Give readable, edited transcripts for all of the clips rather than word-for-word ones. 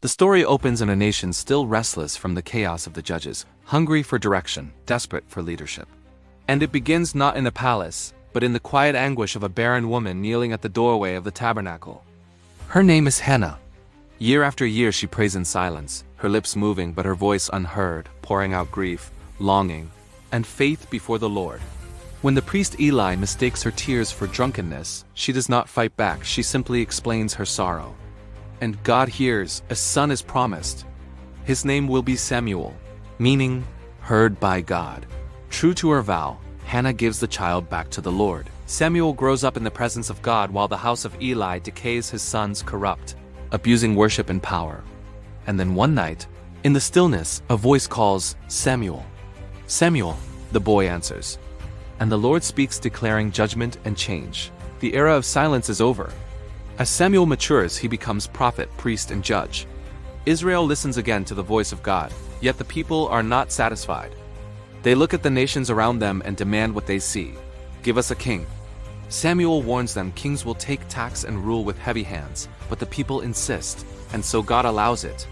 The story opens in a nation still restless from the chaos of the judges, hungry for direction, desperate for leadership. And it begins not in a palace, but in the quiet anguish of a barren woman kneeling at the doorway of the tabernacle. Her name is Hannah. Year after year she prays in silence, her lips moving but her voice unheard, pouring out grief, longing, and faith before the Lord. When the priest Eli mistakes her tears for drunkenness, she does not fight back, she simply explains her sorrow. And God hears, a son is promised. His name will be Samuel, meaning, heard by God. True to her vow, Hannah gives the child back to the Lord. Samuel grows up in the presence of God while the house of Eli decays, his sons corrupt, abusing worship and power. And then one night, in the stillness, a voice calls, Samuel. Samuel, the boy answers. And the Lord speaks, declaring judgment and change. The era of silence is over. As Samuel matures, he becomes prophet, priest, and judge. Israel listens again to the voice of God, yet the people are not satisfied. They look at the nations around them and demand what they see. Give us a king. Samuel warns them kings will take tax and rule with heavy hands, but the people insist, and so God allows it.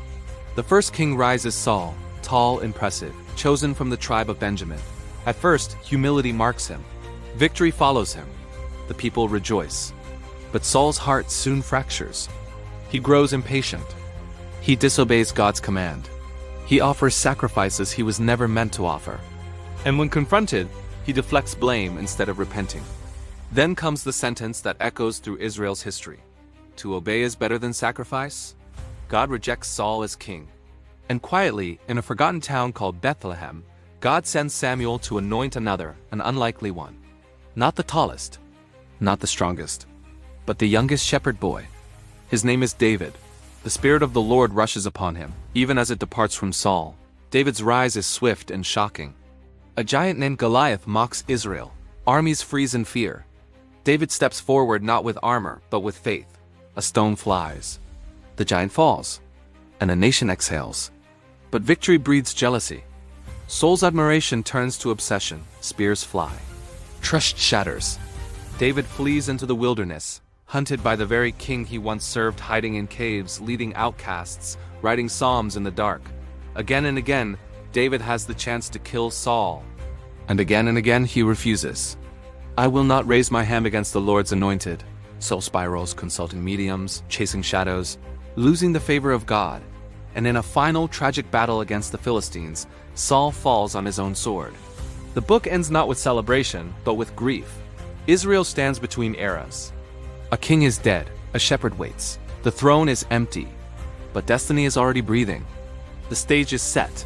The first king rises, Saul, tall, impressive, chosen from the tribe of Benjamin. At first, humility marks him. Victory follows him. The people rejoice. But Saul's heart soon fractures. He grows impatient. He disobeys God's command. He offers sacrifices he was never meant to offer. And when confronted, he deflects blame instead of repenting. Then comes the sentence that echoes through Israel's history. To obey is better than sacrifice. God rejects Saul as king. And quietly, in a forgotten town called Bethlehem, God sends Samuel to anoint another, an unlikely one. Not the tallest, not the strongest, but the youngest shepherd boy. His name is David. The Spirit of the Lord rushes upon him, even as it departs from Saul. David's rise is swift and shocking. A giant named Goliath mocks Israel. Armies freeze in fear. David steps forward not with armor, but with faith. A stone flies. The giant falls, and a nation exhales. But victory breeds jealousy. Saul's admiration turns to obsession. Spears fly. Trust shatters. David flees into the wilderness, hunted by the very king he once served, hiding in caves, leading outcasts, writing psalms in the dark. Again and again, David has the chance to kill Saul. And again he refuses. I will not raise my hand against the Lord's anointed. Saul spirals, consulting mediums, chasing shadows, losing the favor of God. And in a final tragic battle against the Philistines, Saul falls on his own sword. The book ends not with celebration, but with grief. Israel stands between eras. A king is dead, a shepherd waits. The throne is empty, but destiny is already breathing. The stage is set,